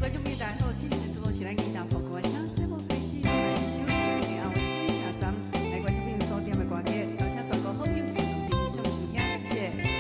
观众朋友大家好，今天的直播是咱吉他播歌声节目开始，来一首最后的火车站，来观众朋友所点的歌曲，邀请全国好朋友共同欣赏收听，谢谢。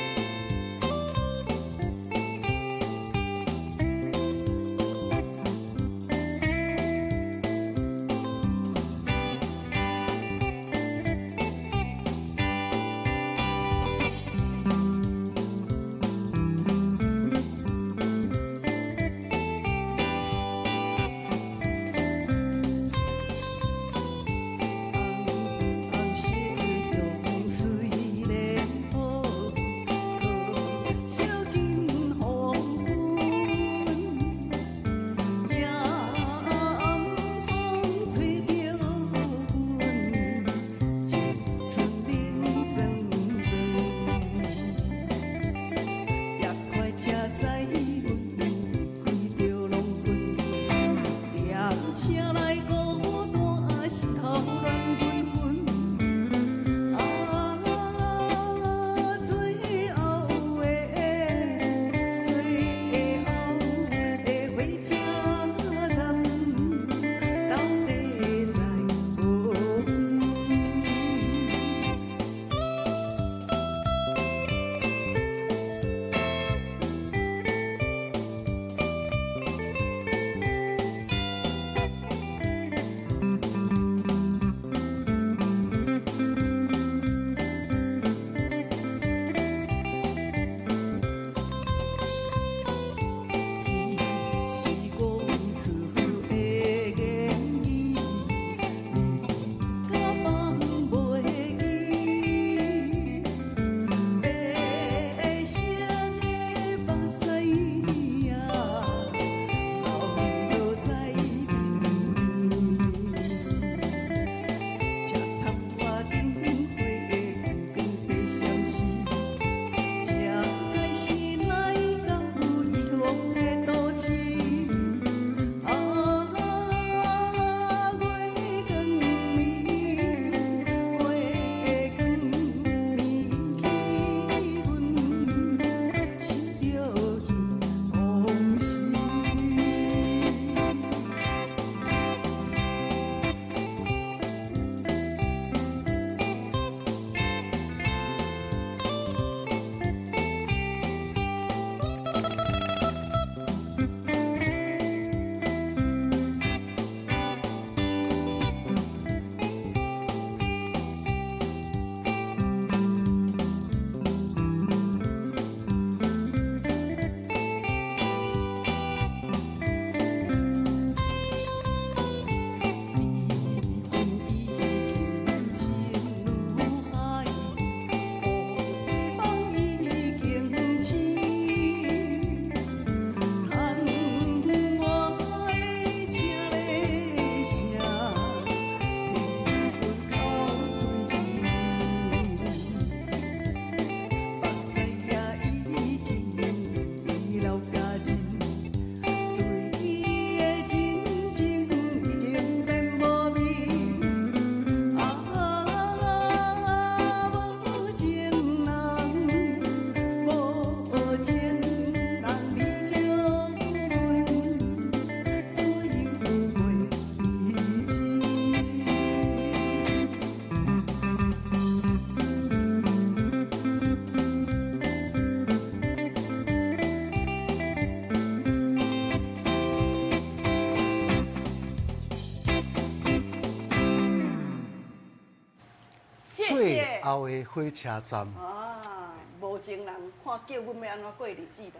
最后的火车站。啊，无情人看叫阮要安怎过日子就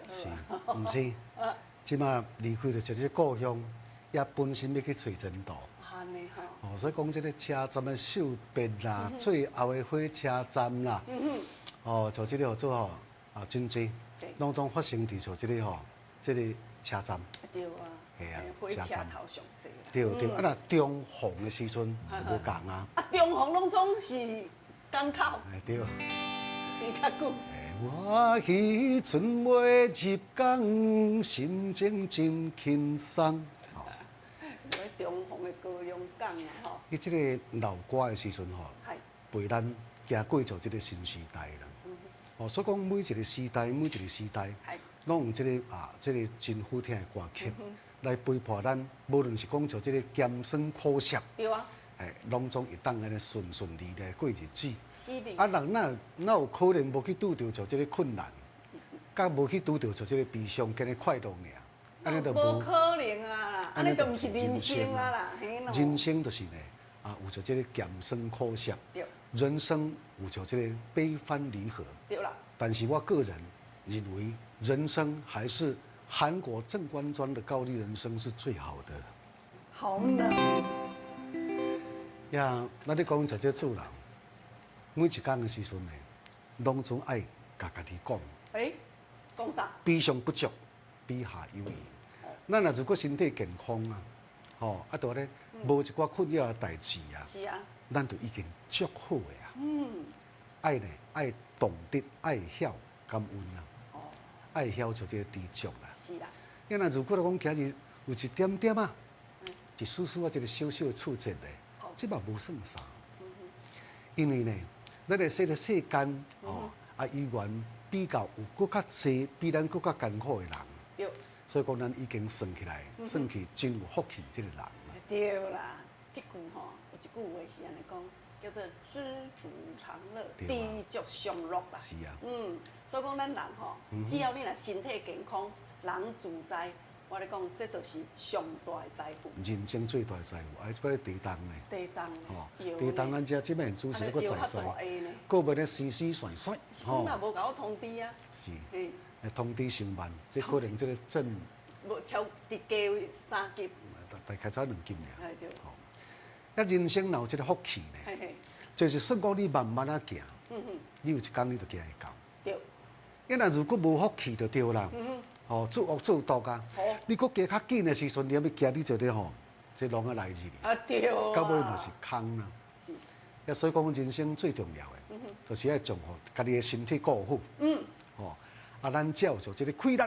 好啊。是，毋是？即马离开了这个故乡，也本身要去找前途。安尼吼。哦，所以讲这个车站的秀别啦，最后的火车站啦，哦，像这个做吼啊，真济，拢总发生伫像这个吼，这个车站。对啊。系啊，火车头上济啦。对对，啊那中红的时阵就无共啊。啊，中红拢总是港口。哎对。比较久。我迄阵未入港，心情真轻松。我中红的高雄港啊，吼。伊即个老歌的时阵吼，陪咱行过着即个新时代啦。哦，所以讲每一个时代，拢有即个啊，即个真好听的歌曲。来陪伴咱，无论是讲像这个艰酸苦涩，对啊，拢总会当安尼顺顺利利过日子。是的。啊，人哪有可能无去拄着像这个困难，甲无去拄着像这个悲伤，跟个快乐尔？安尼就无可能啊啦，安尼都毋是人生啊啦，嘿咯。人生就是呢，有像这个艰酸苦涩，对。人生有像这个悲欢离合，对啦。但是我个人认为，人生还是韩国郑官庄的高丽人生是最好的。好冷。呀，咱咧讲在这做人，每一天的时阵呢，拢总爱家己讲。讲啥？比上不足，比下有余。咱若如果身体健康啊，就咧无一寡困扰的代志啊，是啊，咱就已经足好的啊。爱呢，爱懂得爱晓感恩啊，爱晓就这个知足啦。是啦。因为如果讲今日有一点点啊，一丝丝啊，一个小小的挫折咧，这嘛无算啥。因为呢，咱个世间依然比较有更较济比咱更较艰苦的人。对。所以讲，咱已经算起来，算起真有福气这个人啦。对啦，这句吼，有一句话是安尼讲，叫做知足常乐，知足常乐啦。是啊。所以讲咱人吼，只要你若身体健康，人自在，我咧讲，这就是上大的财富。人生最大的财富，这摆地动呢。地动。地动，咱遮即摆主持佫在世，各边咧死死甩甩。是讲若无甲我通知啊。是。通知上万，这可能这个证。无超伫加3级。大概才2级尔。对。人生若有这个福气呢，就是算讲你慢慢啊行，你有一天你就行会到。对。因为如果无福气就对啦。做恶做毒啊！你佫行较紧的时阵，你要行你就咧这浪啊来日。对啊。到尾嘛是空啦。是。所以讲人生最重要的，就是要从家己的身体顾好。咱才有做这个气力，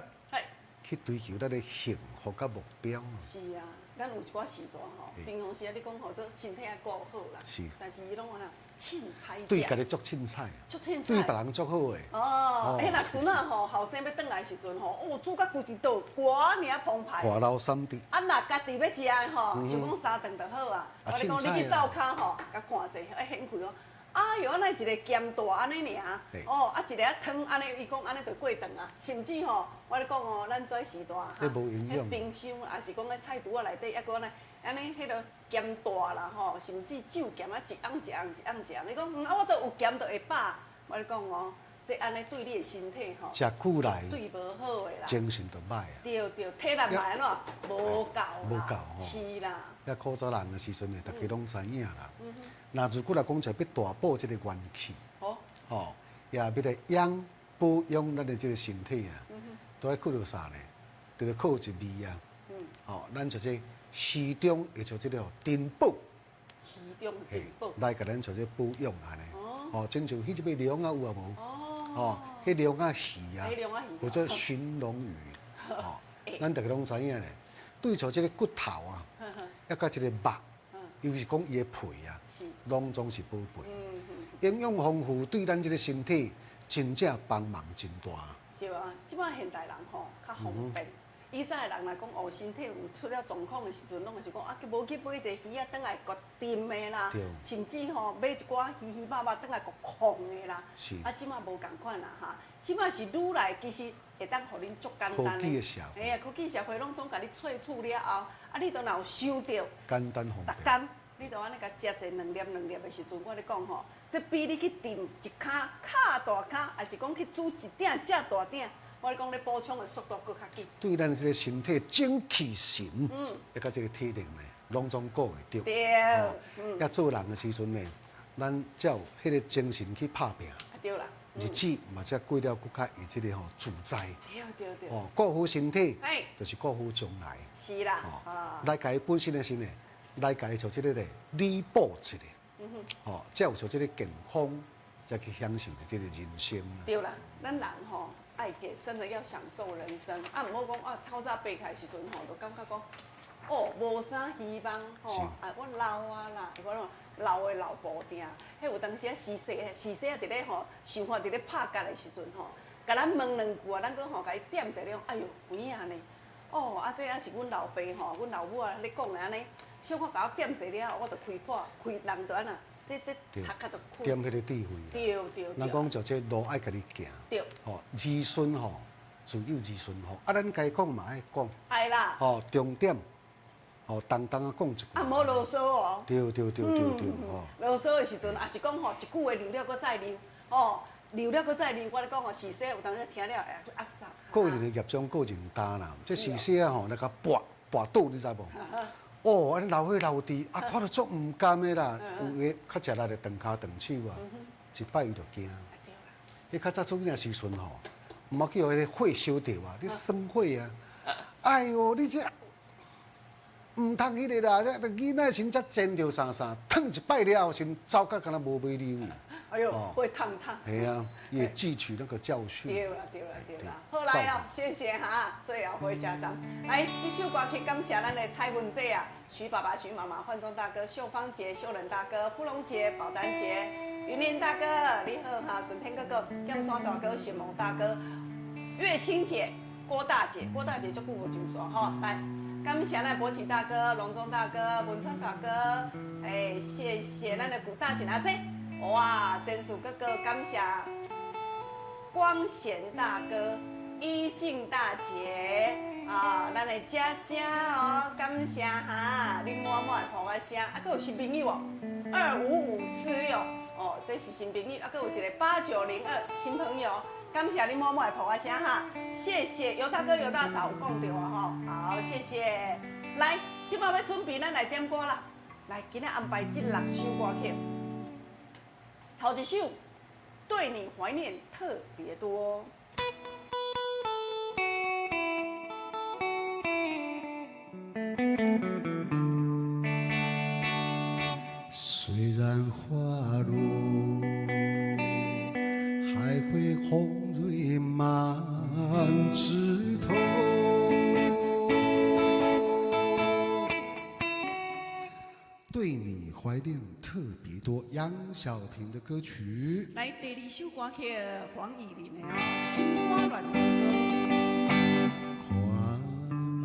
去追求咱的幸福甲目标。是啊，咱有一寡时段吼，平常时你讲吼，做身体要顾好啦。是。但是伊拢安那凊彩食。对家己足凊彩。足凊彩。对别人足好诶。若孙仔吼后生要转来时阵吼，煮甲规地倒寡尔澎湃。挂老三滴。若家己要食诶吼，想讲3顿就好啊。我咧讲你去灶骹吼，甲看者，掀开哦。哎哟，安尼一个咸大安尼尔，一个汤安尼，伊讲安尼就过顿啊。甚至吼，我咧讲哦，咱这时代迄冰箱也是讲咧菜橱仔内底，抑搁安尼迄个咸大啦吼，甚至酒咸一盎一盎。伊讲我都有咸就会饱。我咧讲哦，这安尼对你的身体吼，食久来对无好诶啦，精神就歹啊。对，体力嘛安怎无够啦，是啦。古早人的时阵呢，大家拢知影啦。那如果来讲，就要大补这个元气，也要来保养咱的这个身体啊，都要靠着啥呢？就要靠一味啊。咱就这时中会像这个珍宝，时中珍宝来甲咱像这保养安尼。正像迄一尾龙啊有啊无？迄龙啊鱼啊，或者鲟龙鱼，咱大家拢知影咧。对像这个骨头啊，抑甲这个肉，尤其是讲伊的皮啊，拢总是宝贝。营养丰富，对咱这个身体真正帮忙真大。是啊，即摆现代人吼较方便。以前的人来讲，身体有出了状况的时阵，拢是讲无去买一个鱼啊，倒来割炖的啦，甚至吼买一寡鱼肉倒来割控的啦。即摆无共款啦哈，即摆是愈来其实会当互恁足简单的。科技的社会。哎呀，科技社会拢总甲你萃取了后，你都若有收到。简单方便。逐工，你都安尼甲食者2粒的时阵，我咧讲吼，这比你去炖一卡大卡，还是讲去煮一鼎遮大鼎。我讲咧补充的速度搁较紧，对咱这个身体精气神，一个这个体力呢，拢总顾会着。对，要做人的时阵呢，咱才有迄个精神去打拼。对啦，日子嘛才过了更较会这个自在。对。顾好身体，就是顾好将来。是啦，来家己本身的心呢，来家己像这个咧弥补一下，才有像这个健康，才去享受这个人生。对啦，咱人吼。爱给真的要享受人生，唔好讲透早爬开时阵吼，就感觉讲，无啥希望吼，我老啊啦，我讲老的老步定，迄有当时时势伫咧吼，想法伫咧拍角的时阵吼，甲咱问2句啊，咱讲吼甲伊点一下，哎呦有影呢，哦，啊，这也是阮老爸吼，阮老母啊咧讲的安尼，小可甲我点者了，我就开破，开人就安那，这头壳就开。点迄个智慧。对。咱讲就这路爱家己行。对。吼，儿孙吼，自有儿孙吼，啊，咱该讲嘛爱讲。爱啦。吼，重点，吼，当啊讲一句。啊，无啰嗦哦。对。吼。啰嗦的时阵，也是讲吼，一句话留了搁再留，吼，留了搁再留。我咧讲吼，是说有当时听了会去压榨。个人的业障个人担啦，这是说啊吼，那个跋倒，你知无？哦，安尼老岁老弟，啊，看到足唔甘的啦，有诶较食力的断骹断手啊，一摆伊就惊。迄较早做囝时阵吼，毋好叫迄个火烧着啊，你生火啊！哎哟，你这唔通迄个啦，这囡仔先才煎着啥，烫一摆了后，先走甲敢若无尾溜。哎呦，会烫。系啊，也汲取那个教训。对啦。好来哦，谢谢哈，最后回家长。来，这首歌曲感谢咱的蔡文姐啊、徐爸爸、徐妈妈、焕忠大哥、秀芳姐、秀仁大哥、芙蓉姐、宝丹姐、云林大哥，你好哈，顺天哥哥、剑山大哥、显蒙大哥、月清姐、郭大姐就顾我就说哈，来。感谢咱博奇大哥、隆中大哥、文川大哥，谢谢咱的古大姐阿姐。哇，仙树哥哥，感谢光贤大哥、依静大姐啊，咱的佳佳哦，感谢哈，你满满的捧我声，啊，还有新朋友哦，25546哦，这是新朋友，啊，还有一个8902新朋友，感谢你满满的捧我声哈，谢谢尤大哥、尤大嫂有讲到啊吼，好，谢谢。来，即摆要准备咱来点歌啦，来，今日安排这6首歌曲。头一首《对你怀念特别多》。虽然花落，还会红蕊满枝头。对你怀念特别多，杨小萍的歌曲。来，第2首歌曲黄以玲的哦，《心肝乱糟糟》。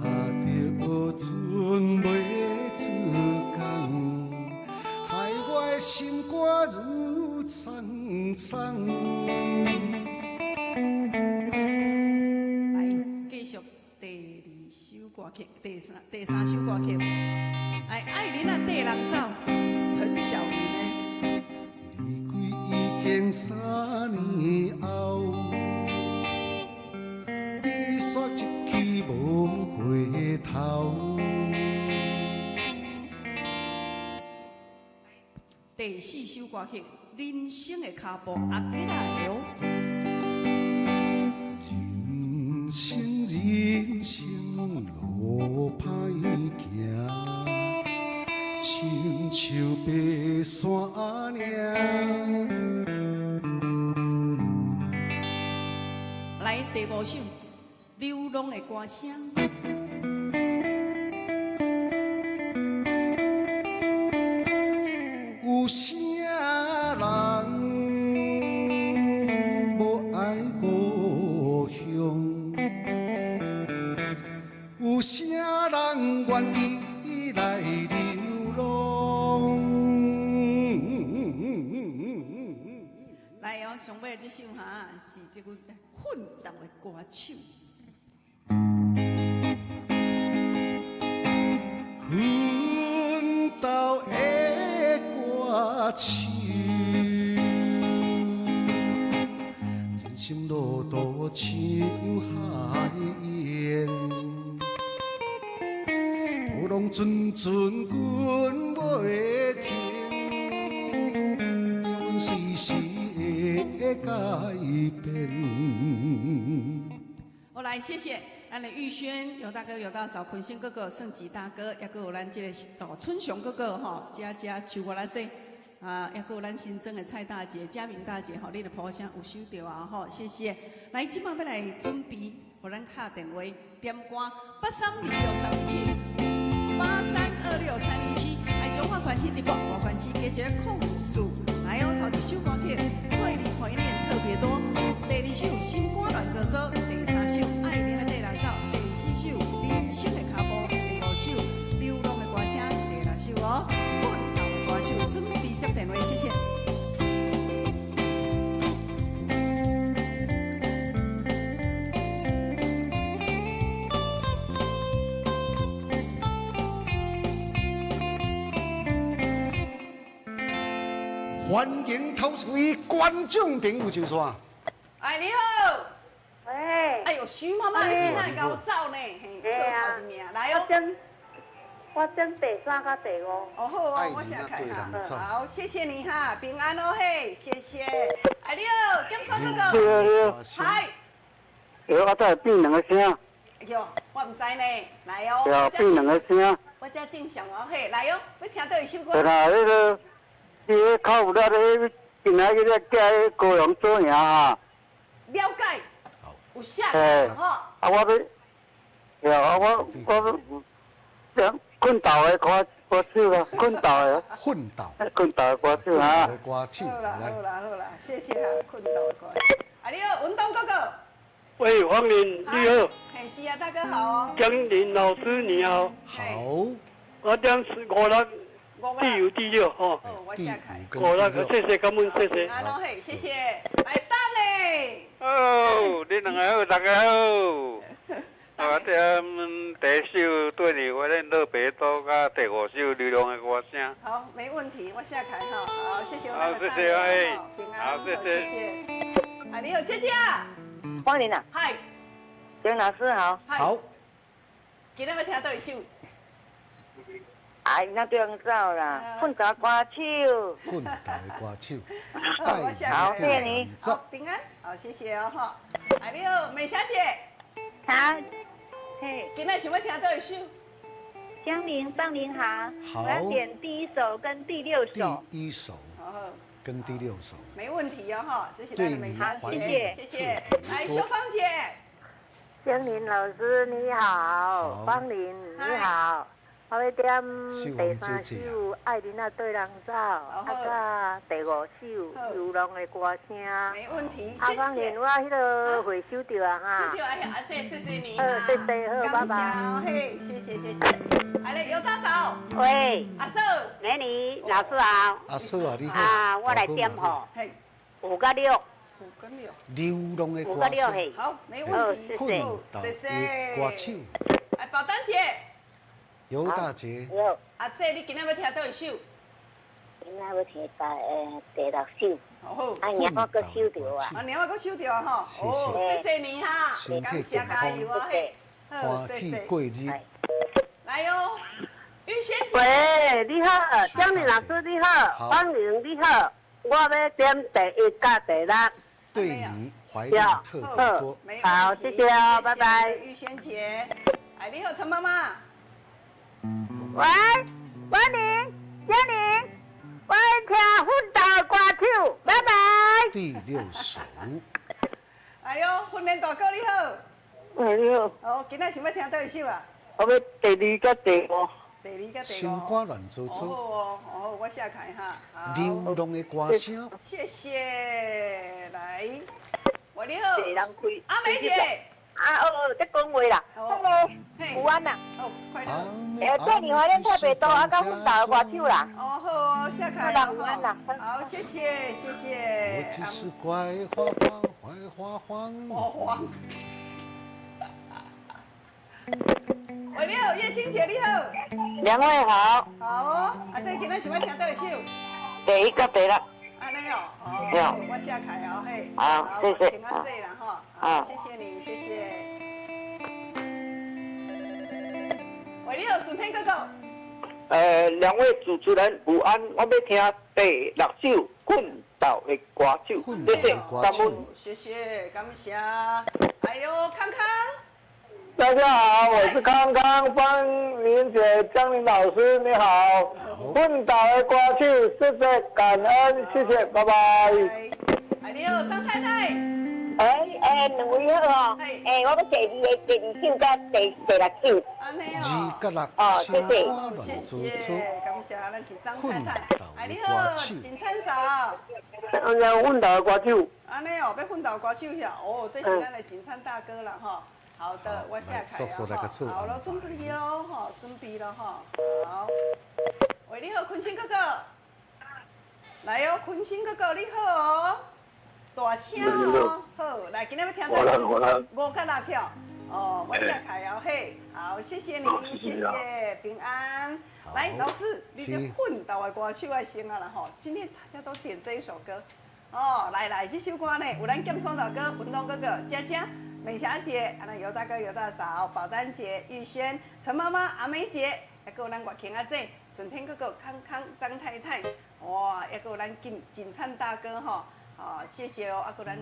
看到船袂自讲，害我的心肝如苍苍。来，继续第2首歌曲，第三首歌曲。来，爱人啊，缀人走，陈小云的。离开已经3年后，你煞一去无回头。第4首歌曲，人生的脚步压起来哦。人生路歹行，亲像爬山岭。来，第5首，流浪的歌声。有啥人无爱故乡？有啥人愿意来流浪？来哦，上尾这首哈是这个奋斗的歌手。奋斗的歌手，人生路途像海烟，波浪阵阵滚袂停，命运随时会改变。好，来，谢谢咱的玉轩、尤大哥、尤大嫂、坤兴哥哥、盛吉大哥，也有咱这个春雄哥哥吼，佳佳求我来这啊，也有咱新增的蔡大姐、嘉明大姐吼，你的婆声有收到啊吼，谢谢。来，今晚要来准备，互咱敲电话点歌，8326-317，8326-317，来中华管区第8华管区加一个控诉，来哦，头一首歌曲对你怀念特别多，第2首心肝乱糟糟，第3首爱你的对人走，第4首。欢迎头一位观众朋友就说。哎，你好。喂。哎呦，徐妈妈，你今仔搞走呢？嘿，做头一名，来哦。我整第三甲第五。哦好哦，我先开哈。好，谢谢你哈，平安哦嘿，谢谢。哎，你好，检刷哥哥。嗨。我这变两个声。哎呦，我唔知呢，来哦。对，变两个声。我这正常哦嘿，来哦，要听到一首歌。对啦，那个，你靠有了咧，今仔日咧嫁高雄做赢哈。了解。有下课吼。啊，我要，我困倒的歌手啦，困倒的。困倒的歌手啊。歌手。好啦，谢谢哈，困倒的歌手。啊，你好，运动哥哥。喂，黄林，你好。嘿，是啊，大哥好哦。江林老师你好。好。我这样是56第五第六哦。哦，我下开。谢谢，感恩，谢谢。啊，拢嘿，谢谢。来等嘞。哦，你两个好，大家好。我这第一首对你我恁老爸多，甲第五首流浪的歌声。好，没问题，我下开哈。好，谢谢我们的大哥，平安，好，谢谢。啊，你好，姐姐。欢迎啊。嗨。江老师好。好。今日要听到一首。哎，那对人走啦，困倒歌手。困倒的歌手。我下开。好，谢谢你。好，平安，好，谢谢哦哈。啊，你好，美霞姐。好，嘿，今天想要听到一首。江林芳林好，好，我要点第一首跟第六首。第一首，跟第六首，没问题哦哈，谢谢美霞姐，谢谢。来，秀芳姐。江林老师你好，芳林你好。我要点第三首《爱人啊对人走》，啊，甲第五首《流浪的歌声》。没问题，谢谢。芳林，我迄个会收到啊哈。收到哎，谢谢你。谢谢，好，拜拜。嘿，谢谢。来嘞，尤大嫂。喂。阿嫂。美女老师好。阿嫂啊，你好。啊，我来点吼。嘿。5跟6。流浪的歌声。5跟6嘿。好，没问题。谢谢。歌手。哎，宝丹姐。尤大姐，阿姐，你今仔要听倒一首？今仔要听第六首。好，啊，娘我搁收到啊。啊，娘我搁收到哈。哦，谢谢你哈，感谢加油啊嘿。好，谢谢。过日。来哟，玉仙姐。喂，你好，江林老师你好，芳玲你好，我要点第1甲第6。对你怀念特别多。好，谢谢哦，拜拜。玉仙姐，哎，你好，陈妈妈。喂，芳玲，江林，我要听奋斗歌手，拜拜。第六首。哎呦，训练大哥你好。喂，你好。哦，今仔想要听倒一首啊？我要第2甲第5。第2甲第5。心肝乱糟糟。哦，我下看哈。流浪的歌声。谢谢，来。喂，你好。阿梅姐。在讲话啦。午安啦。哦，快乐。对你怀念特别多，啊，甲奋斗的歌手啦。哦，好哦，下看午安啦。好，谢谢。我只是怪花黄，坏花黄。喂，你好，叶青姐，你好。两位好。好哦，啊，这今仔想要听倒一首。第1甲第6。安尼哦，好，我下开哦，嘿。好，谢谢。平安这啦哈。好，谢谢你，谢谢。喂，你好，顺天哥哥。两位主持人午安，我要听第6首《困倒的歌手》，谢谢，感恩。谢谢，感谢。哎呦，康康。大家好，我是康康，芳玲姐、江林老师，你好。困倒的歌手，谢谢，感恩，谢谢，拜拜。哎，你好，张太太。两位好哦。我要第2首甲第6首。安尼哦。2甲6。哦，谢谢，感谢，咱是张太太。哎，你好，金灿嫂。奋斗的歌手。安尼哦，要奋斗歌手遐，哦，这是咱的金灿大哥啦哈。好的，我下开了哈。好了，准备咯哈，准备了哈。好。喂，你好，坤星哥哥。来哦，坤星哥哥你好哦。大声哦，好，来，今天要听到5甲6跳。哦，我下开哦，嘿，好，谢谢你，谢谢，平安。来，老师，你这奋斗的歌曲我先啊了哈。今天大家都点这一首歌，哦，来，这首歌呢，有咱剑双大哥、文东哥哥、佳佳、美霞姐，啊，尤大哥、尤大嫂、宝丹姐、玉轩、陈妈妈、阿梅姐，还有咱岳庆阿姐、顺天哥哥、康康、张太太，哇，还有咱锦灿大哥哈，啊，谢谢哦，还有咱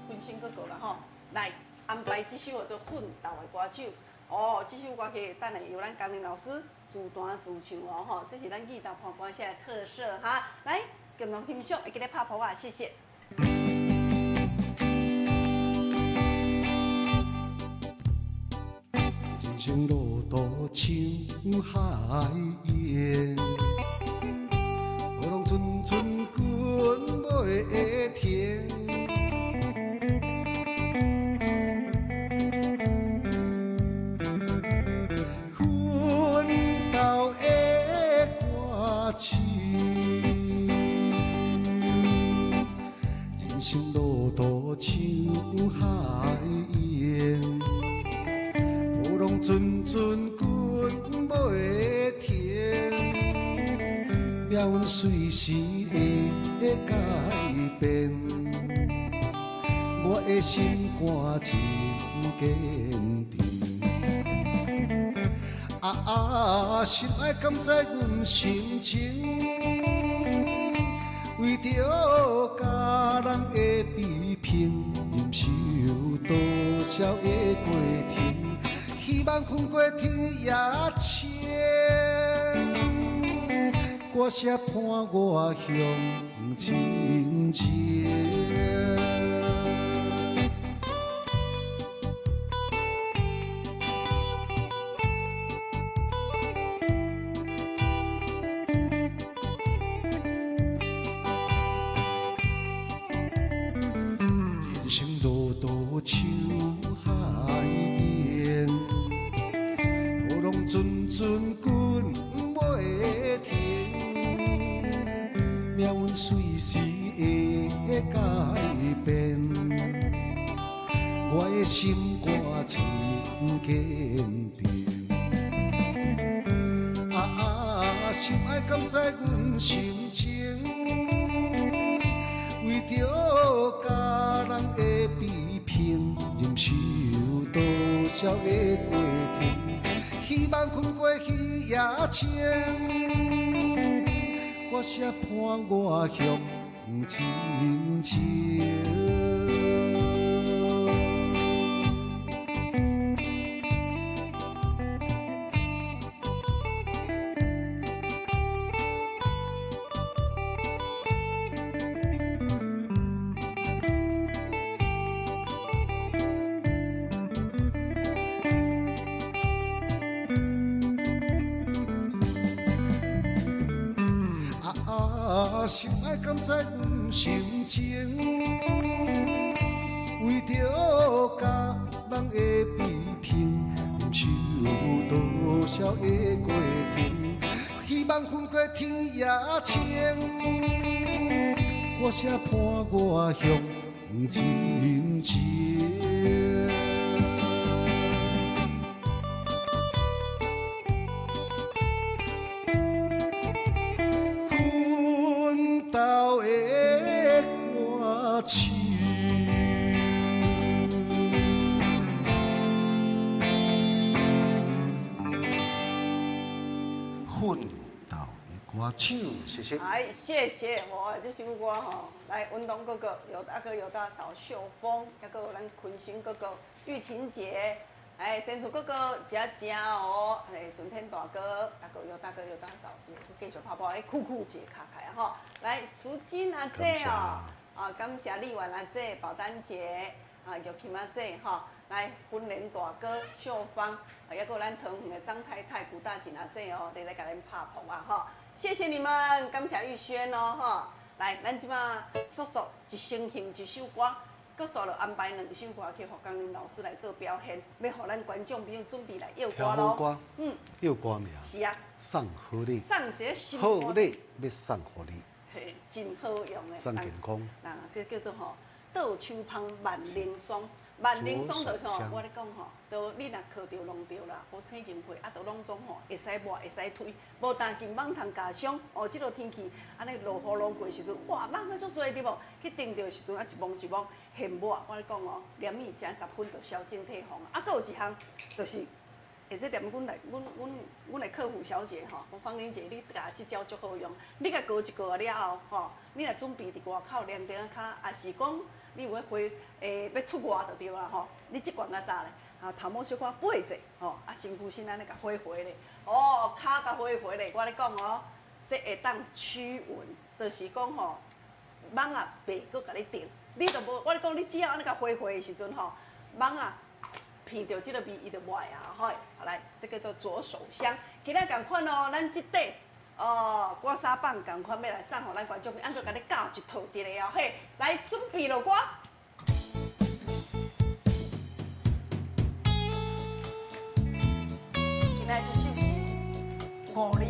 坤兴哥哥了哈，来安排这首做奋斗的歌曲。哦，这首歌曲等下由咱江林老师自弹自唱哦，吼，这是咱义大盘歌社的特色哈。来，共同欣赏，会记得拍谱啊，谢谢。人生路途像海烟，波浪阵阵滚袂停。人生路途像海烟，波浪阵阵滚袂停，命运随时会改变，我的心肝真坚定。心爱甘知阮心情，为着家人的比拼，忍受多少的过程，希望分过天也青。歌声伴我向前行。像海烟，波浪阵阵滚袂停，命运随时会改变，我的心肝真坚定。心爱甘知阮心情，为着家人的比拼，忍受多少的过程，希望分过去也青。歌声伴我向前行。心爱甘知阮心情，为着家人的比拼，忍受多少的过程，希望分过天也青。歌声伴我向前行。谢谢。来，谢谢我这首歌吼，来文东哥哥、尤大哥、尤大嫂、秀峰，还有咱坤兴哥哥、玉琴姐，哎，陈楚哥哥、佳佳哦，哎，顺天大哥，还有尤大哥、尤大嫂，继续拍拍，哎，酷酷姐卡开哈，来苏金阿姐哦，啊，感谢丽婉阿姐、宝丹姐，啊，玉琴阿姐哈，来婚莲大哥、秀芳，还有咱桃园的张太太、古大锦阿姐哦，你来给咱拍拍啊哈。谢谢你们，感谢玉轩哦，哈！来，咱即马速速一声哼一首歌，搁速了安排2首歌去，互江林老师来做表现，要互咱观众朋友准备来摇歌咯。歌，摇歌名。是啊。送好礼。送一个新歌。好礼要送互你。嘿，真好用的。送健康。这叫做吼，倒手香万灵霜。万灵松就是吼，我咧讲吼，都你若靠着弄着啦，无青金花，啊，都拢总吼会使抹会使推，无但金蠓通加伤。哦，即落天气安尼落雨落过时阵，哇，蠓啊足多对无？去盯着时阵啊，一摸一摸现抹，我咧讲哦，黏米食10分就消肿退红。啊，佫有一项就是。或者连阮的客服小姐吼，讲芳玲姐，你甲即招足好用，你甲过一过了后，吼，你若准备伫外口凉亭仔骹，也是讲你有要回要出外就对啦吼，你即罐较早咧，啊头毛小可背者，吼，啊身躯先安尼甲挥挥咧，哦，骹甲挥挥咧，我咧讲哦，这会当驱蚊，就是讲吼，蠓啊袂搁甲你叮，你都无，我咧讲你只要安尼甲挥挥的时阵吼，蠓啊。闻到这个味，伊就袂啊，吼！好来，这个叫左手香。今仔共款哦，咱即块刮痧棒共款要来送互咱观众朋友，按照甲你教一套伫咧哦，嘿，来准备落歌。今仔这首是5字，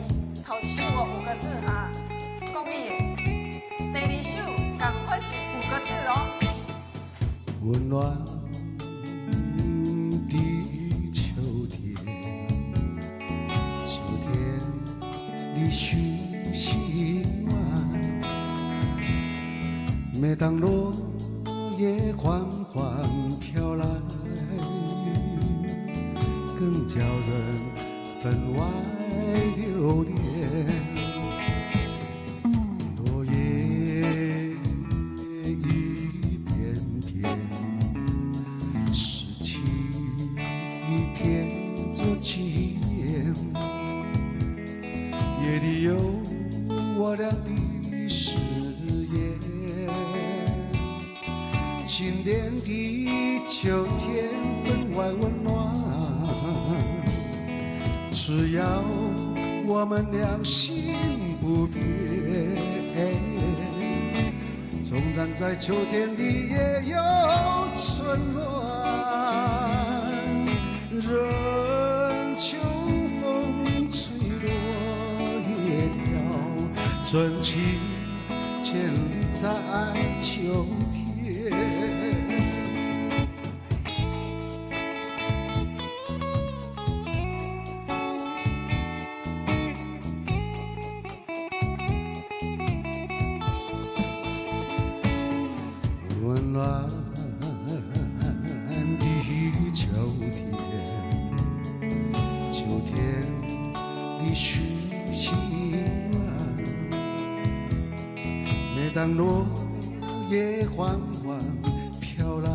头一首5个字哈，国语的。第二首共款是5个字哦。温暖。的秋天，秋天的讯息晚，每当落叶缓缓飘来，更叫人分外留恋。落叶一片片。做纪念，夜里有我俩的誓言。清凉的秋天分外温暖，只要我们俩心不变。纵然在秋天里也有春暖。任秋风吹落叶飘，真情千里在秋天。温暖的秋天。秋天的讯息晚，每当落叶缓缓飘来，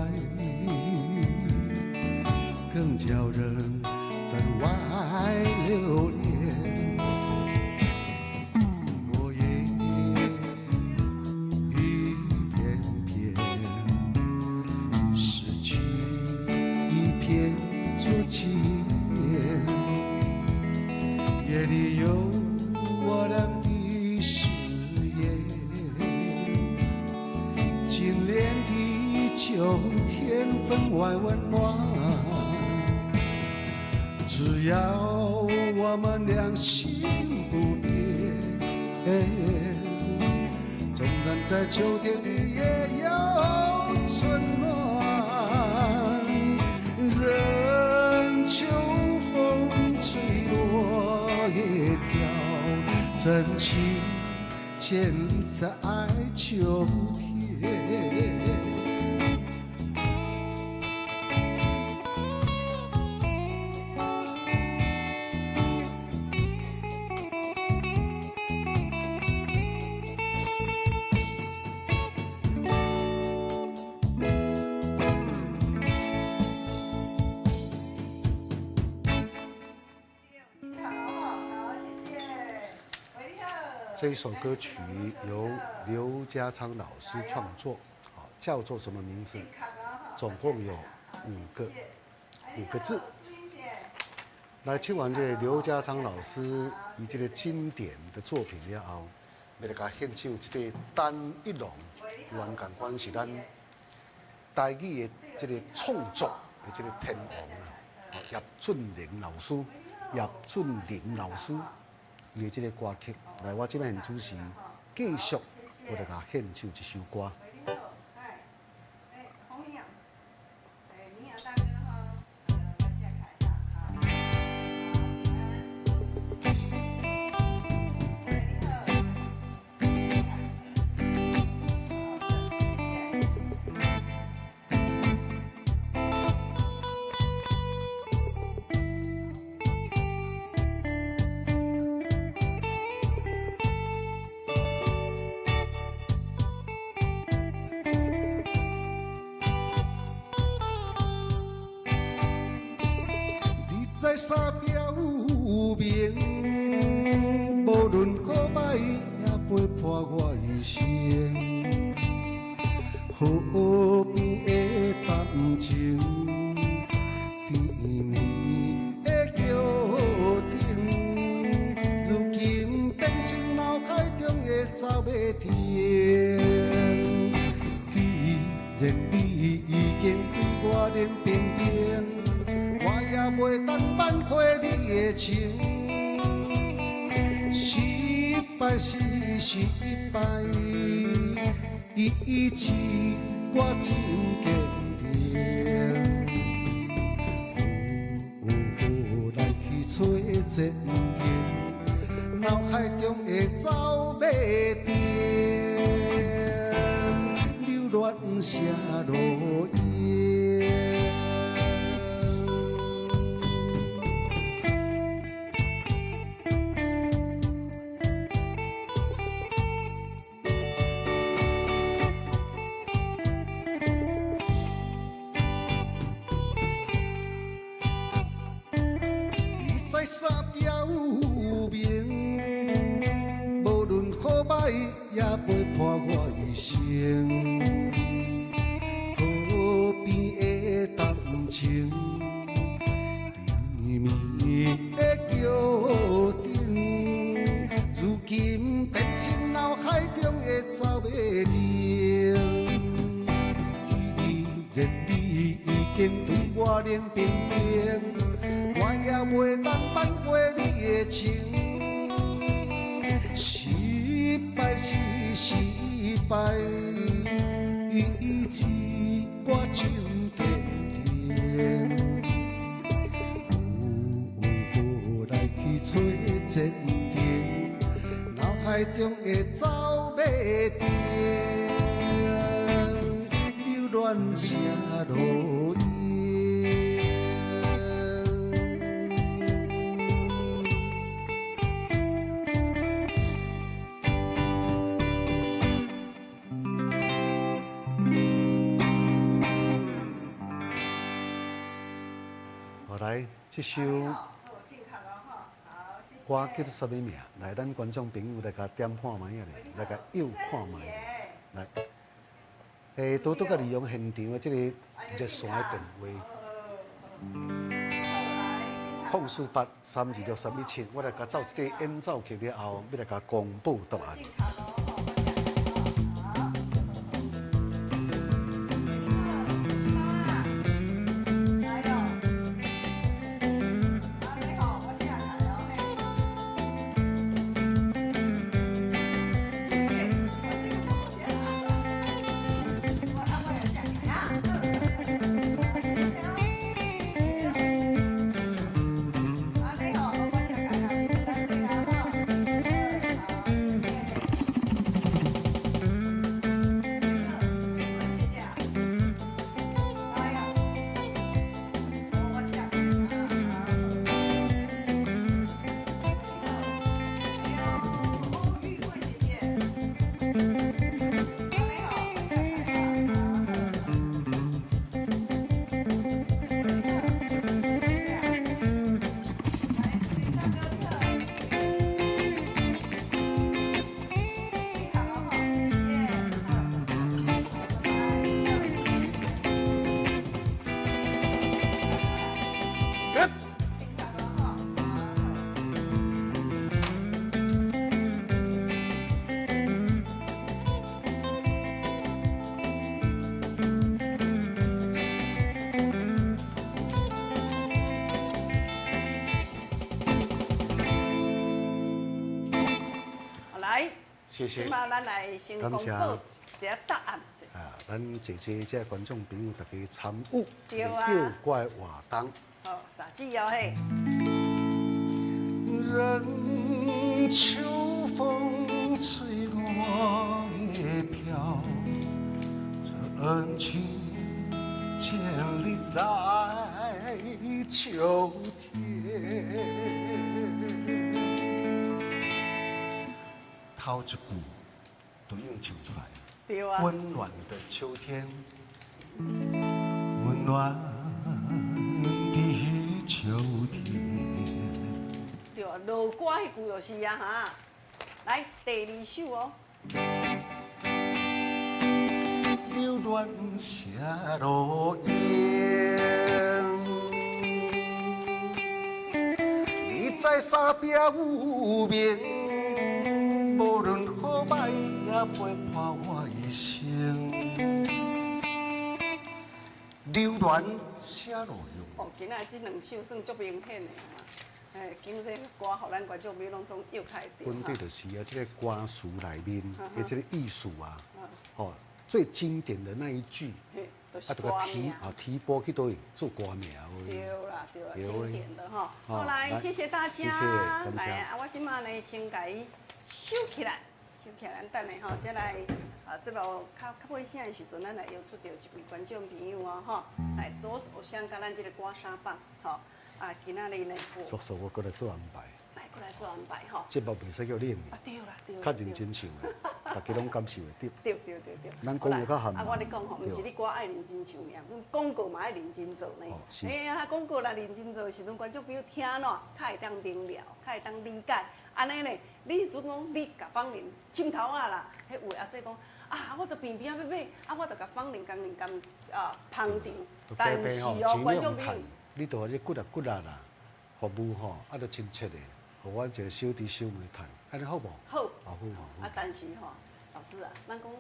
更叫人分外留恋。落叶一片片，失去一片做纪念。夜里有我俩的誓言，今年的秋天分外温暖，只要我们俩心不变，纵然在秋天里也有春暖，任秋风吹落叶飘，真情千里在秋天。这一首歌曲由刘家昌老师创作，叫做什么名字？总共有五个字。来听完这刘家昌老师以这个经典的作品了后，要来甲献唱这个单一龙，完全关是咱台语的这个创作的这个天王叶俊麟老师，叶俊麟老师。伊的这个歌曲，来，我这边现主是继续我来甲献唱一首歌。在山标明，无论好歹也陪伴我一生。河边的谈情，甜蜜的桥顶，如今变成脑海中的走马灯。既然你已经对我冷冰冰，我也袂当挽回你的情。失败是失败，意志我真坚定。来去找前程，脑海中的走马灯，流乱写落叶。在山标明，无论好歹也陪伴我一生。河边的谈情，甜蜜的桥顶，如今变成脑海中的走马灯。既然你已经对我冷冰冰，我也袂当挽回你的情。失败是失败，意志我真坚定。来去找前程，脑海中的走马灯，流乱写落叶。来，这首歌叫做什么名？来，咱观众朋友来甲点看卖啊咧，来甲又看卖。来，多多甲利用现场的这个热线的电话，0483263117，我来甲走这个演奏曲了后，要来甲公布答案。谢谢。今嘛咱来先公布一个答案。啊，咱谢谢这观众朋友大家参与，对啊，叫怪活动。好，杂志哦嘿。任秋风吹落叶飘，真情建立在秋天。头一句都已经唱出来了。对啊。温暖的秋天，温暖的秋天。落歌迄句就是啊哈。来，第2首哦。流乱写路烟，你在山边有名，无论好歹也陪伴我一生。流乱写路用。哦，今仔这2首算足明显的哈。今这歌，互咱观众朋友拢总又开着。本地就是啊，这个歌词内面的这个艺术啊，哦，最经典的那一句，就是这个提拨去都做歌名对啦，经典的哈。好，来，谢谢大家。谢谢，来，我今嘛呢先甲伊收起来，咱等下吼，再来这部较尾声的时阵，咱来邀出到一位观众朋友啊，哈，来多手相甲咱这个歌沙棒，吼。今仔日呢，叔叔我过来做安排。来，过来做安排吼。节目袂使叫练的。对啦，对啦。较认真唱的，大家拢感受会到。对。咱讲话较含我咧讲吼，毋是你歌爱认真唱尔，广告嘛爱认真做呢。是。广告来认真做的时阵，观众朋友听喏，较会当明了，较会当理解。安尼呢，你阵讲你甲方人心头啊啦，迄话啊，即讲啊，我著平平要买，我著甲方人工捧场。但是哦，观众朋友。你著话这骨啦，服务吼，著亲切的，互我一个小弟小妹趁，安尼好无？好。好。但是吼，老师啊，咱讲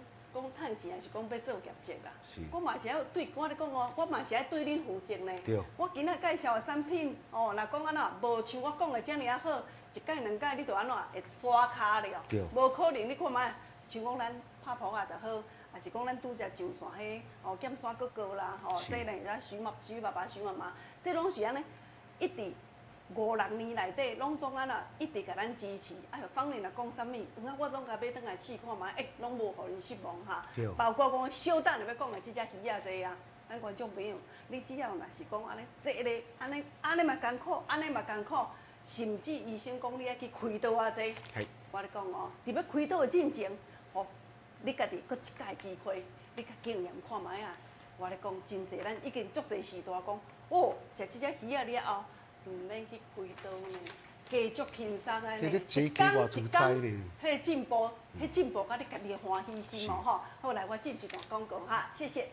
趁钱，还是讲要做业绩啦。是。我嘛是要对，我咧讲哦，我嘛是爱对恁负责呢。对。我今仔介绍的产品，哦，若讲安怎，无像我讲的遮尔啊好，一届两届你著安怎会刷卡了？对。无可能，你看卖，像讲咱拍扑啊著好。还是讲咱拄则上线迄哦，剑山哥哥啦，吼，这呢，咱徐爸爸、徐妈妈，这拢是安尼，一直5、6年内底，拢总安那一直甲咱支持。哎呦，方人若讲啥物，我拢甲买倒来试看卖，拢无互人失望哈。包括讲小等要讲的这只鱼仔这啊，咱观众朋友，你只要若是讲安尼坐咧，安尼嘛艰苦，安尼嘛艰苦，甚至医生讲你爱去开刀啊这，我咧讲哦，伫要开刀的进前，吼。你家己搁一届机会，你甲经验看卖啊！我咧讲真济，咱已经足济时代讲，哦，食即只鱼啊了后，唔免去开刀呢，继续轻松安尼，一天一天，迄进步，甲你家己欢喜心哦吼。好来，我进一段广告哈，谢谢。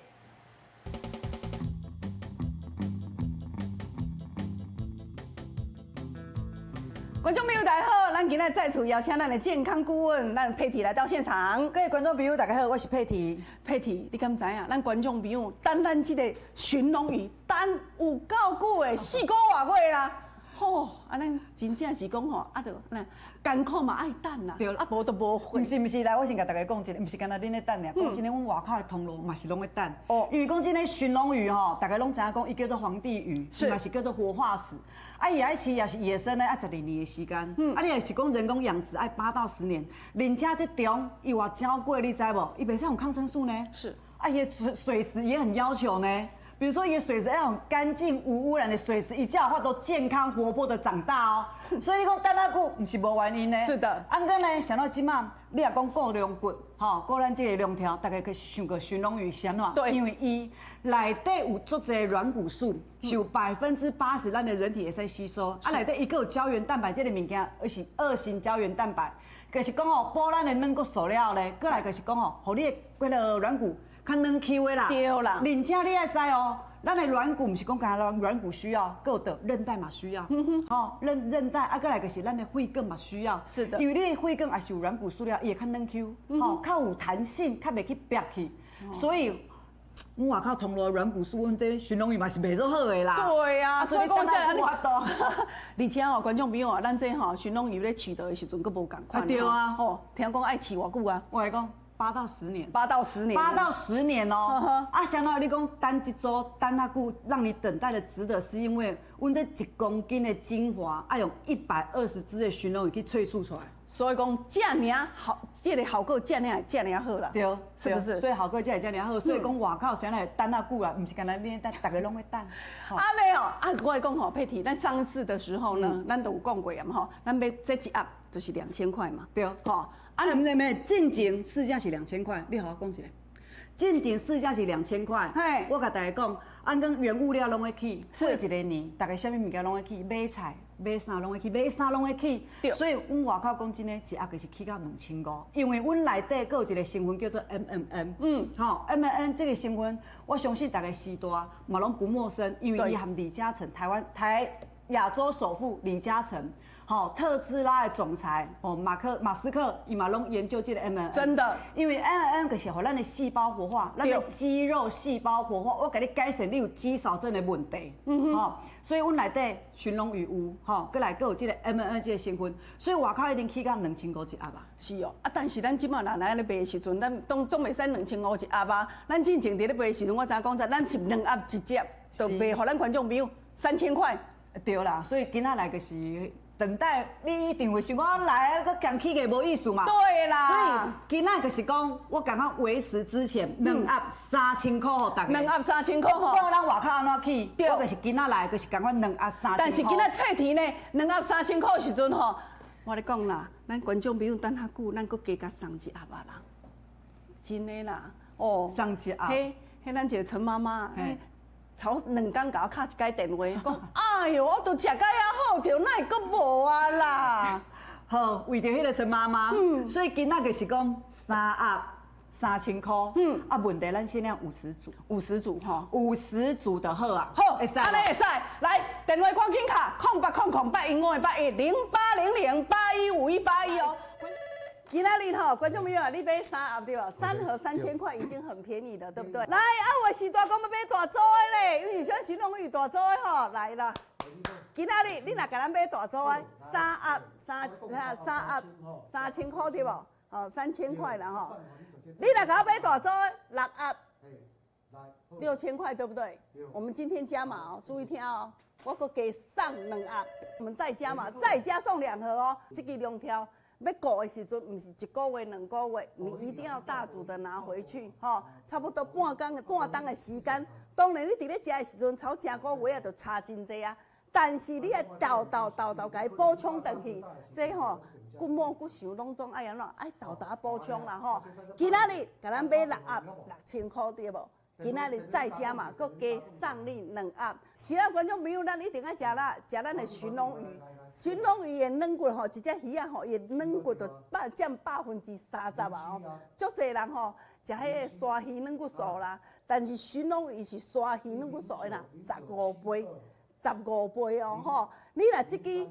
观众朋友大家好，咱今仔再次邀请咱的健康顾问，咱佩蒂来到现场。各位观众朋友大家好，我是佩蒂。佩蒂，你敢知影？咱观众朋友等咱这个寻龙鱼等有够久的4个多月啦。吼，安尼真正是讲吼，啊，着那艰苦嘛爱等啦，对，啊无就无货。毋是，来，我先甲大家讲一个，毋是干那恁咧等俩，讲真诶，阮外口的通路嘛是拢咧等。哦，因为讲真诶，寻龙鱼吼，大家拢知影讲，伊叫做皇帝鱼，嘛是叫做活化石。啊，伊爱饲也是野生诶，爱12年的时间。啊，你若是讲人工养殖，爱8到10年。而且这中伊偌娇贵，你知无？伊袂使用抗生素呢。是。啊，伊的水质也很要求呢。比如说，伊的水质要很干净、无污染的水质，伊才有法度健康活泼的长大哦。所以你讲等那久，不是无原因的。是的。安哥呢，想到即马，你若讲顾龙骨，吼，顾咱这个龙条，大家可以想过寻龙鱼是安怎？对。因为伊内底有足侪软骨素，是有80%咱的人体会使吸收。啊，内底伊个有胶原蛋白这个物件，而是2型胶原蛋白，就是讲哦，补咱的软骨塑料咧，过来就是讲哦，互你的迄个软骨。较软 Q 的啦，对啦。而且你要知哦，咱的软骨不是讲干软骨需要，还有的韧带嘛需要。吼，韧带啊，过来就是咱的血管嘛需要。是的。因为你的血管也是有软骨塑料，伊会较软 Q，吼，较有弹性，较袂去瘪去。所以，阮外口通路的软骨素，阮这寻龙鱼嘛是袂做好的啦。对啊，所以讲这安尼法度。而且哦，观众朋友啊，咱这吼寻龙鱼咧取得的时阵，佫无共款。对啊。吼，听讲爱饲偌久啊？我来讲。8到10年，8到10年，8到10年哦。啊，相当于你讲等一周等那久，让你等待的值得，是因为阮这1公斤的精华，要用120只的寻龙鱼去萃取出来。所以讲这尔好，这个效果这尔好啦。对，是不是？所以效果这尔好，所以讲外口谁来等那久啦，不是干那你等，大家拢会等。啊没有，啊我来讲吼，佩蒂，咱上市的时候呢，咱都有讲过啊嘛吼，咱买这一盒就是2000块嘛。对，吼。啊，没，进前市价是2000块，你好好讲一下。进前市价是2000块，我甲大家讲，按讲原物料拢会起，过一个年，大家啥物物件拢会起，买菜、买啥拢会去，买啥拢会去。所以阮外口讲真诶，一盒就是起到2500，因为阮内底佫有一个成分叫做 MMN。吼 ，MMN 这个成分，我相信大家时代嘛拢不陌生，因为伊和李嘉诚亚洲首富李嘉诚。特斯拉的总裁马斯克，伊嘛拢研究这个 MMN， 真的，因为 MMN 就是互咱的细胞活化，咱的肌肉细胞活化，我给你改善你有肌少症的问题，所以阮内底寻龙鱼有，过来佫有这个 MMN 这个成分，所以外口一定起到2500一盒啊。是哦，但是咱即马人来咧卖的时阵，咱总袂使2500一盒啊。咱进前伫咧卖的时阵，我知影讲咱是2盒一只，就卖互咱观众朋友3000块。对啦，所以今仔来就是。等待你一定会想讲来个讲起个无意思嘛？对啦。所以今仔就是讲，我赶快维持之前2盒3000块吼，大家。2盒3000块吼。不管咱外口安怎去，我就是今仔来就是赶快2盒3000块。但是今仔退题呢，2盒3000块的时阵吼，我咧讲啦，咱观众朋友等较久，咱佫加送一盒啊啦。真的啦，哦。送一盒。嘿，咱一个陈妈妈。头2天甲我敲一解电话，讲哎哟，我都食甲遐好，着哪会阁无啊啦？好，为着迄个陈妈妈，所以今仔就是讲3盒3000块，啊，问题咱限量50组，50组吼，50组的好啊，好，会使，安尼会使，来电话赶紧卡08008151810800815181哦。今仔日吼，观众朋友啊，你买3盒对吧？3盒3000块已经很便宜了，对不对？来，有的时代讲要买大组的嘞，因为像寻龙鱼大组的吼，来啦。今仔日你若甲咱买大组的，3盒3000块对不？哦，3000块啦吼。你若甲我买大组的6盒，6000块对不对？我们今天加码哦，注意听哦，我搁加送2盒，我们再加码，再加送2盒哦，这个量条。要顾的时阵，不是1个月、2个月，你一定要大组的拿回去，差不多半冬的时间。当然，你伫咧食的时阵，炒正个月也就差真济啊。但是你要豆，甲伊补充回去，这骨膜骨想拢总爱安怎爱豆补充啦吼。今仔日甲咱买6盒6000块对无？今仔日再加嘛，搁加送你2盒。是啊，观众朋友，咱一定要食啦，食咱的寻龙鱼。寻龙鱼的软骨吼，一只鱼啊吼，伊软骨就占30%啊吼。足侪人吼食迄个沙鱼软骨素啦，但是寻龙鱼是沙鱼软骨素的啦，15倍哦吼。你若这支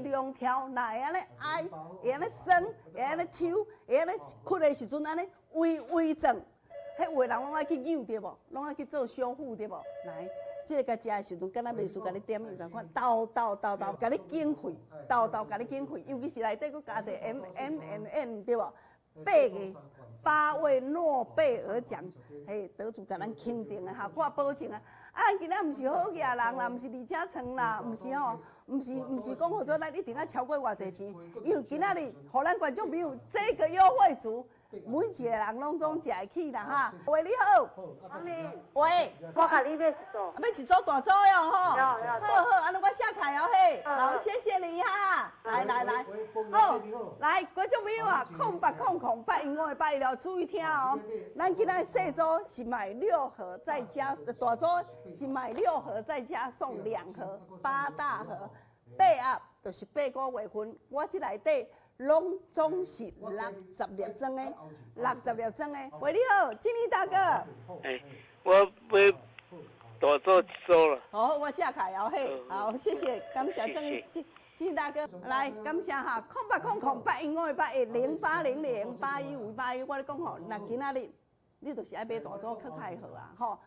量条，若会安尼挨，会安尼酸，会安尼抽，会安尼屈的时阵安尼微整，迄有的人拢爱去扭对无？拢爱去做修复对无？来。这个甲食的时阵，敢若袂输甲你点油共款，豆，甲你减肥，豆甲你减肥，尤其是内底佫加一个 MMN 对无？8位诺贝尔奖嘿得主甲咱肯定的效果保证啊！咱今仔毋是好野人啦，毋是李嘉诚啦，毋是吼，毋是讲好做咱一定要超过偌济钱，因为今仔日互咱观众朋友这个优惠组。每一个人拢总食会起啦哈。喂，你好。喂，我甲你买一组。要一组大组哟吼。要。好，安尼我写卡哦嘿。好，谢谢你哈。来。好，来，观众朋友啊，0800815181了，注意听哦。咱今仔细组是买6盒，再加大组是买6盒，再加送2盒，8大盒，8盒就是8个月份。我这内底。拢总是60粒装的，60粒装的。喂，你好，经理大哥。我买大组1组了。好，我下卡摇嘿。好，谢谢，感谢经理大哥。来，感谢哈，080081510800815181。我咧讲吼，那今仔日你就是爱买大组较开好啊，吼。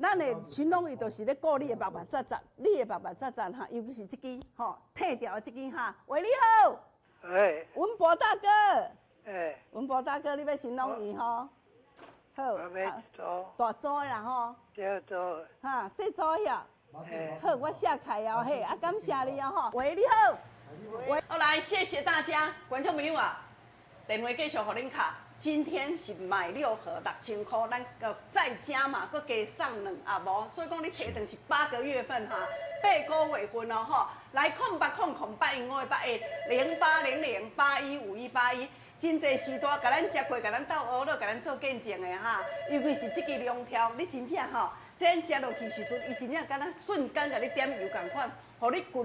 咱的寻龙鱼就是咧顾你的白杂，你的白杂哈，尤其是这支吼，褪掉的这支哈。喂，你好。文博大哥，文博大哥，你要寻龙鱼吼？好，大组的啦吼。小组。哈，小组呀。好，我写开哦嘿，啊，感谢你哦吼。喂，你好。喂，好来，谢谢大家，观众朋友啊，电话继续互恁卡。今天是买6盒6000块，咱再加嘛，搁加送2盒无，所以讲你提成是8个月份哈，8个月份哦吼。来08008151810800815181，真侪时代，甲咱食过，甲咱斗学乐，甲咱做见证的哈。尤其是这个量条，你真正吼，这样食落去时阵，伊真正敢若瞬间甲你点油共款，互你咕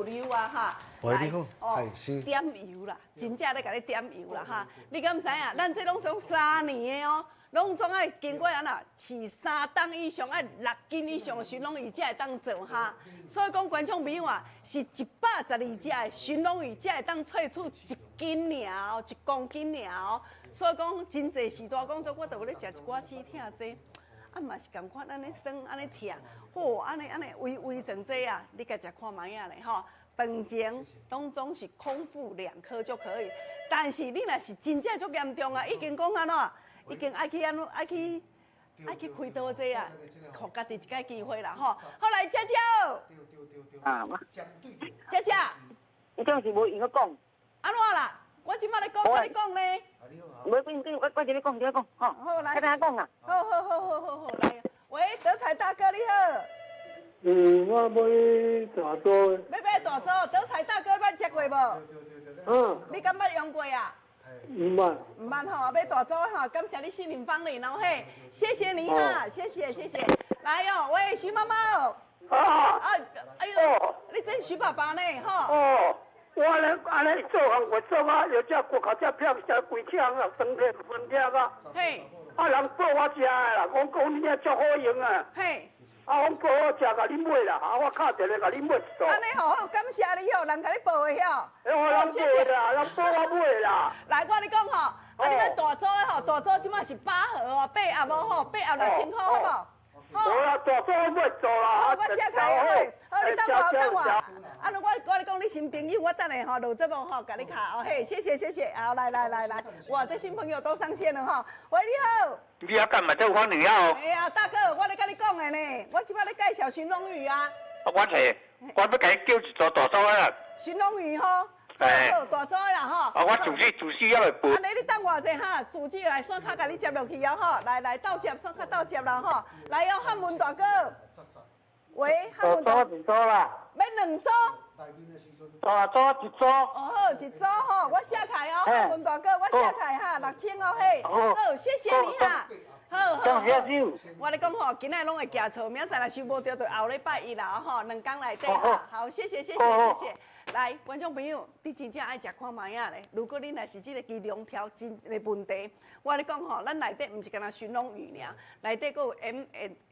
溜啊哈。喂，你好，是点油啦，真正咧甲你点油啦哈。你敢知影？咱这拢总3年的哦。拢总爱经过安那饲3档以上，爱6斤以上的鲟龙鱼才会当做哈。所以讲观众朋友啊，是112只的鲟龙鱼才会当萃取1斤尔哦，1公斤尔哦。所以讲真济时大讲做，我都有咧食一寡鸡疼这，啊嘛是共款安尼酸安尼疼，嚯安尼微整这啊，你家食看卖啊咧吼。饭前拢总是空腹2颗就可以，但是你若是真正足严重啊，已经讲安怎？已经爱去开刀这啊，互家己一个机会啦吼。好来，姐姐。啊，姐姐，你讲是无用个讲。安怎啦？我即摆咧讲，我咧讲咧。无紧紧，我直咧讲，直咧讲，吼。好来。跟他讲啊。好，来。喂，德才大哥你好。我买大桌。要买大桌，德才大哥捌食过无？你敢捌用过啊？唔捌。唔捌吼，买大桌吼，感谢你信任芳龄哦嘿，谢谢你哈，谢谢。来哦，喂，徐妈妈哦。哎呦，你真徐爸爸呢吼。我咧安尼做行我做啊，有只骨头只片只规枪啊，生片分片啊。嘿。人报我食的啦，我讲你遐足好用啊。嘿。我报我食，甲你买啦，我敲电话甲你买一安尼好，感谢你哦，人甲你报的哦。人买啦，人报我买啦。来，我跟你讲吼，你们大组的吼，大组即马是8盒哦，8盒无吼，8盒6000块好不好？好啦，大组我买做啦。好，我写开好，你等我。啊，我跟你讲，你新朋友，我等下吼录节目吼，甲你卡哦嘿，谢谢，好来，哇，这新朋友都上线了哈。喂，你好。你要干嘛？这欢迎啊！哎呀，大哥，我咧跟你讲的呢，我即摆咧介绍鲟龙鱼啊。我要甲你叫一组大组啊！鲟龙鱼吼，好大组啦吼。我自己也会背。安尼你等我者哈，自己来线卡甲你接落去哦吼，来倒接线卡倒接啦吼，来哦，汉文大哥。喂，汉文大哥。一组啦。要2组。大组一组。哦好，一组吼，我写开哦，汉文大哥，我写开哈，6000哦嘿。好，谢谢你哈。好。我咧讲吼，今仔拢会行错，明仔载若收无着，就后礼拜1啦吼，2天内底哈。好，谢谢。来，观众朋友，你真正爱食看卖啊咧。如果你若是即个肌量条真个问题，我咧讲吼，咱内底毋是干那鲟龙鱼尔，内底佫有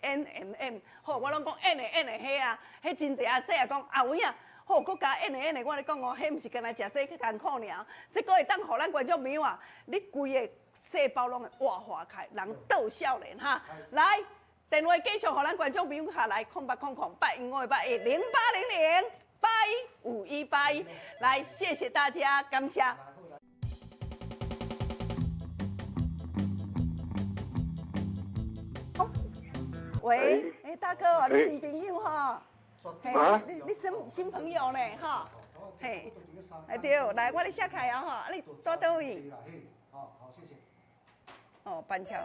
N。好，我拢讲 N 的迄啊，迄真济啊，这啊讲后尾啊。好，佮加 N 的，我咧讲哦，迄毋是干那食这较艰苦尔，这个会当互咱观众朋友啊，你规个细胞拢会活化开，人倒少年哈。来，电话继续互咱观众朋友下来，0800-8518108518来，谢谢大家，感谢。喂，大哥哦，你新朋友吼？嘿，你新朋友呢？哈，嘿，对，来，我咧写开啊哈，你住倒位？好，谢谢。哦，板桥。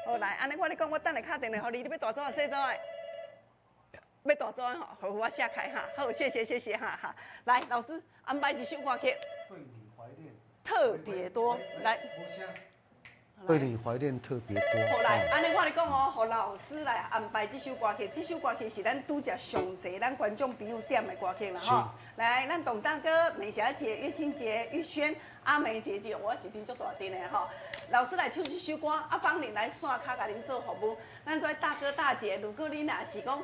好来，安尼我咧讲，我等下敲电话互你，你要大组啊，小组的？要大组的吼，互我写开哈。好，谢谢哈。来，老师安排一首歌曲。对你怀念特别多，来。对你怀念特别多。好来，安尼我咧讲哦，互老师来安排这首歌曲。这首歌曲是咱拄则上侪咱观众朋友点的歌曲啦吼。来，咱董大哥、美霞姐、岳清姐、玉轩、阿梅姐姐，我一定足大阵的吼。老师来唱这首歌，啊，芳龄来线卡甲恁做服务。咱做大哥大姐，如果你若是讲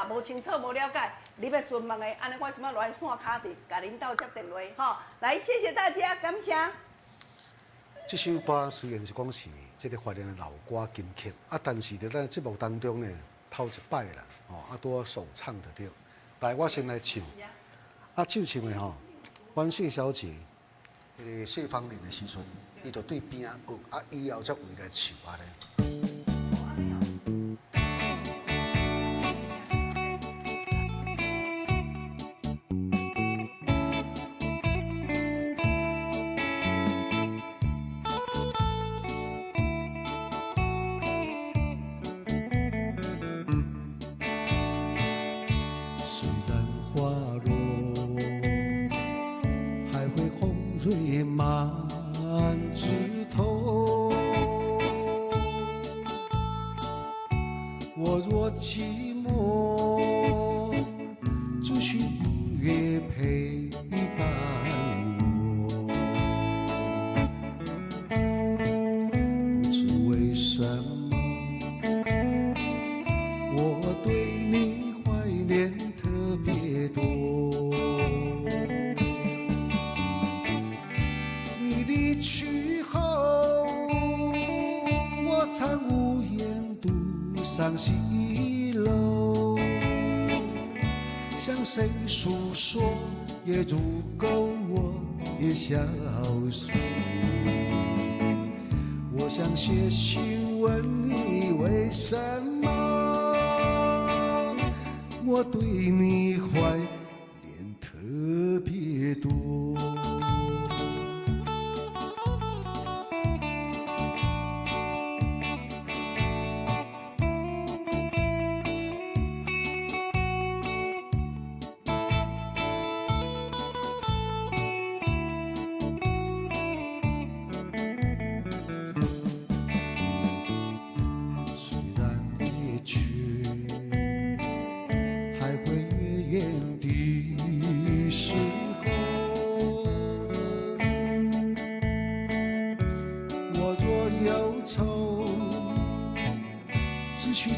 无清楚、无了解，你要询问的，安尼我即摆落来线卡伫甲恁斗接电话吼。来，谢谢大家，感谢。这首歌虽然是讲是这个怀念的老歌金曲啊，但是在咱节目当中呢，头一摆啦，拄首唱的对。来，我先来唱。唱的吼，阮谢小姐，迄个谢芳龄的时阵，伊就对边学，以后才回来唱安尼。我若寂寞，只需离去后，我常无言独上西楼，向谁诉说也足够我也消瘦。我想写信问你为什么我对你怀念特别多。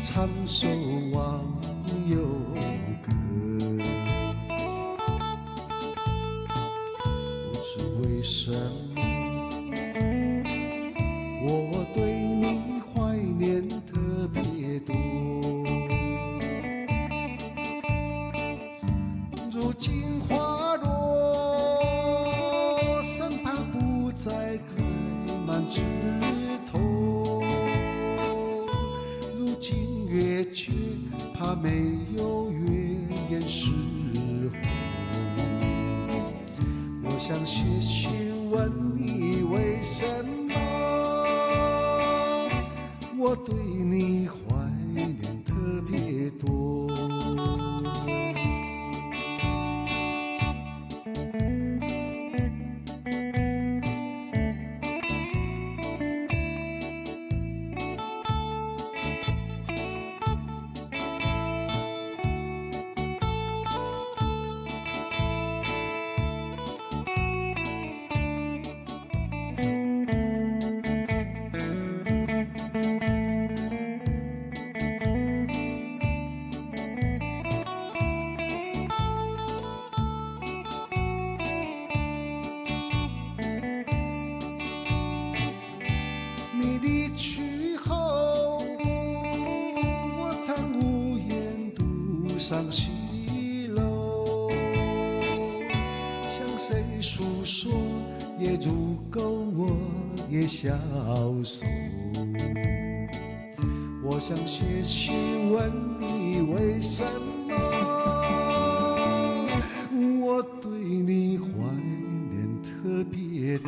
唱首忘忧歌，不知为什么我对你怀念特别多。如今花落，身旁不再开满枝头，如今月缺，怕没有月圆时候。我想写信问你为什么我对你怀念特别多。你离去后，我常无言独上西楼，向谁诉说也足够我也消瘦。我想写信问你为什么我对你怀念特别多。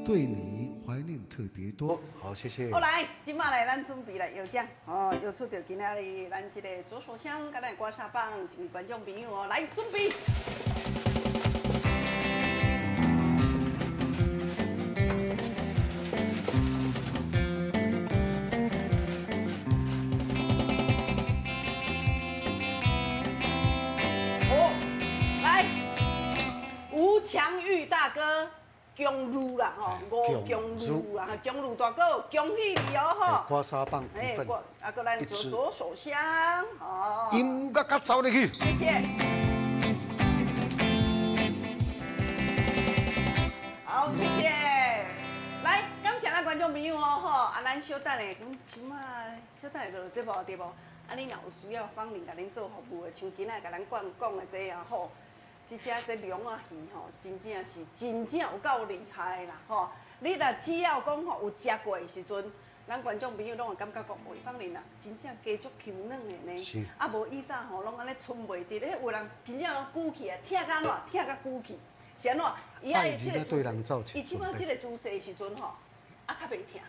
对你怀念特别多。好，谢谢。好来，今麦来，咱准备来摇奖哦，摇出着今仔日咱这个左手香，跟咱刮痧棒一位观众朋友哦，来准备。哦，来，吴强玉大哥。姜乳啦吼，五姜乳啊，姜乳大哥，恭喜你哦吼！刮痧棒一份，啊，个咱做左手香，哦，音乐甲走入去，谢谢。好，谢谢。来，感谢咱观众朋友哦吼，啊，咱小等咧，咁即马小等咧落节目对无？啊，你若有需要芳龄甲恁做服务的，像今仔甲咱讲的这样吼。这龙啊鱼吼，真正有够厉害啦吼！你若只要讲吼有食过的时阵，咱观众朋友拢会感觉讲，喂，芳龄啊，真正加足 Q 软的呢。是。啊，无以前吼，拢安尼剩袂得，迄有人真正拢鼓起来，疼甲怎？疼甲鼓起，是安怎？伊啊即个姿势，伊即摆即个姿势的时阵吼，啊较袂疼。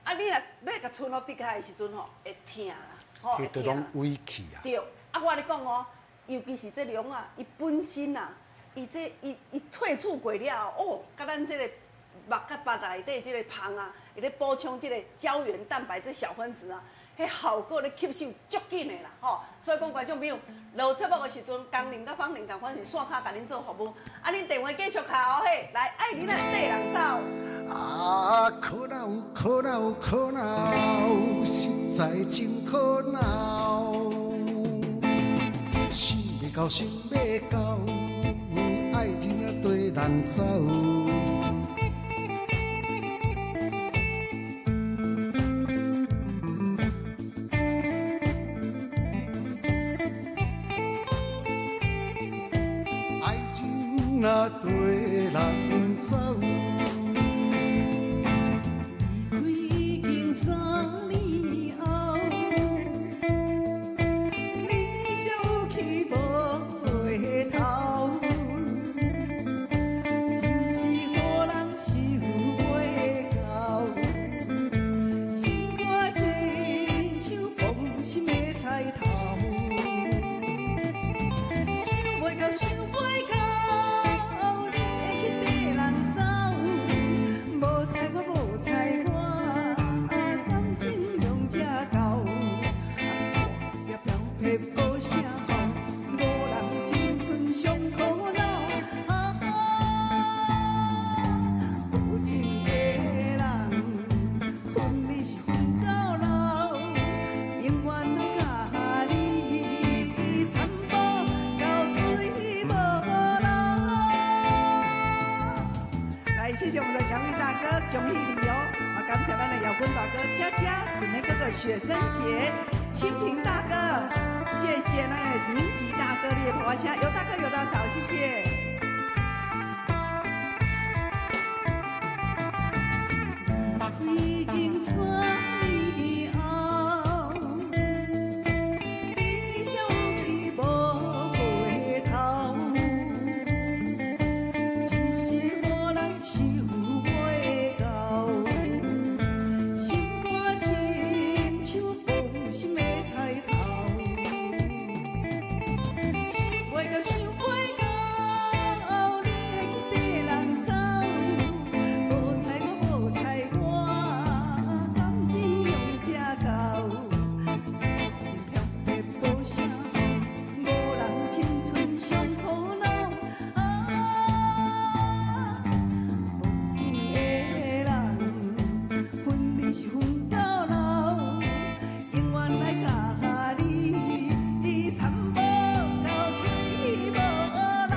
啊，你若要甲伸落地下的时阵吼，会疼啦，吼会疼。都拢委屈啊。对，啊，我咧讲哦。尤其是这龙啊，伊本身啊，伊萃取过了哦，甲咱这个目甲巴内底这个芳啊，伊咧补充这个胶原蛋白这小分子啊，迄效果咧吸收足紧的啦，吼。所以讲观众朋友，录节目的时阵，工人甲芳玲共款是线卡甲恁做服务，啊，恁电话继续敲嘿，来爱恁啊缀人走。啊，可恼可恼可恼，实在真可恼。想袂到想袂到，爱情啊对人走。爱情啊对人走。谢谢我们的强力大哥，恭喜你哦！啊，感谢咱的摇滚大哥佳佳、沈妹哥哥、雪珍姐、清平大哥，谢谢咱的明吉大哥，你的婆虾有大哥有大嫂，谢谢。已经3年后，你笑有去无回头，真是予人受袂到，心肝亲像放心的菜头，想袂到想袂到，你会去缀人走，无采我无采我。感情用这厚，偏偏无啥好，无人青春上苦恼。无情的人，分你是分到老，永远来甲你参无到水无流。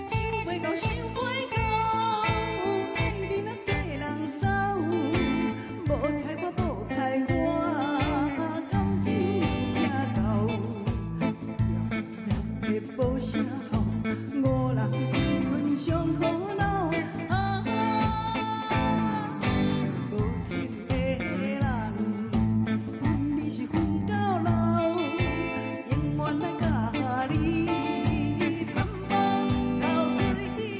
想袂到，想袂到，爱你若缀人走，无采我，无采我，感情用这厚，偏偏无啥好，五人青春上苦恼。无情的人，分你是分到老，永远来甲你参无到水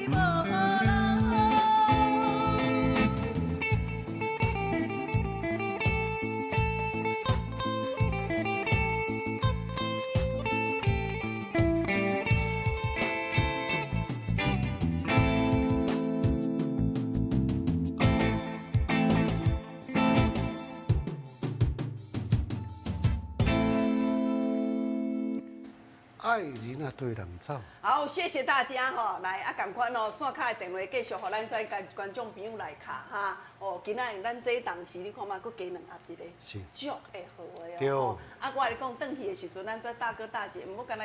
无流。爱人啊对人走。好，谢谢大家吼，来啊，赶快哦，线卡的电话继续，互咱再观众朋友来卡哈。哦，今仔日咱这档期你看嘛，佫加2盒伫咧，是足会好的对哦。啊，我来讲，转去的时阵，咱做大哥大姐，毋好干那